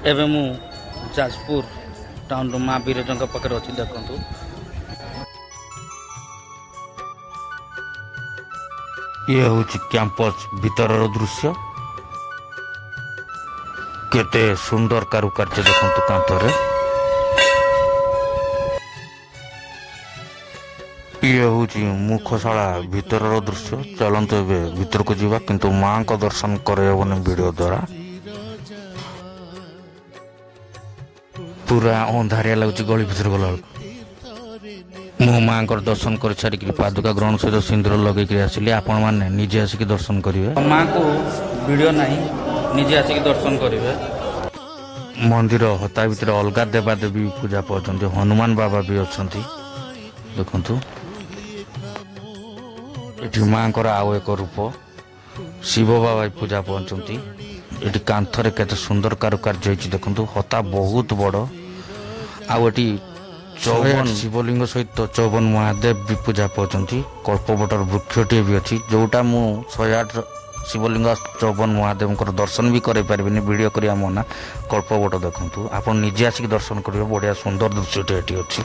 एवं मु जाजपुर टाउन माँ विरजा पाखे अच्छी देखु ये हूँ कैंपस भीतर दृश्य केते सुंदर कारुकार्य देखु कांथरे ये हूँ मुखशाला भीतर दृश्य चलते ए भीतर को जीवा किंतु माँ को दर्शन करहबन वीडियो द्वारा पूरा अंधारिया लगुच गली भीतर गला मो माँ दर्शन कर सारिक पादुका ग्रहण सहित सिंदूर लगे आसिली आपण मैंने निजे आसिक दर्शन करेंगे माँ को वीडियो नहीं निजे आसिक दर्शन करेंगे मंदिर हता भीतर अलग देवादेवी पूजा पाते हनुमान बाबा भी अच्छा देखु ये माँ को आउ एक रूप शिव बाबा पूजा पाते ये कांथरे केते सुंदर कारुकार्य देखु हता बहुत बड़ आउटी 54 शिवलिंग सहित 54 महादेव भी पूजा पाते कल्पवटर वृक्षटे भी अच्छी जोटा मु 108 शिवलिंग 54 महादेव दर्शन भी कर पारे वीडियो करिया मना कल्पवट देखु आप निजे आसिक दर्शन करेंगे बढ़िया सुंदर दृश्यटे अच्छी।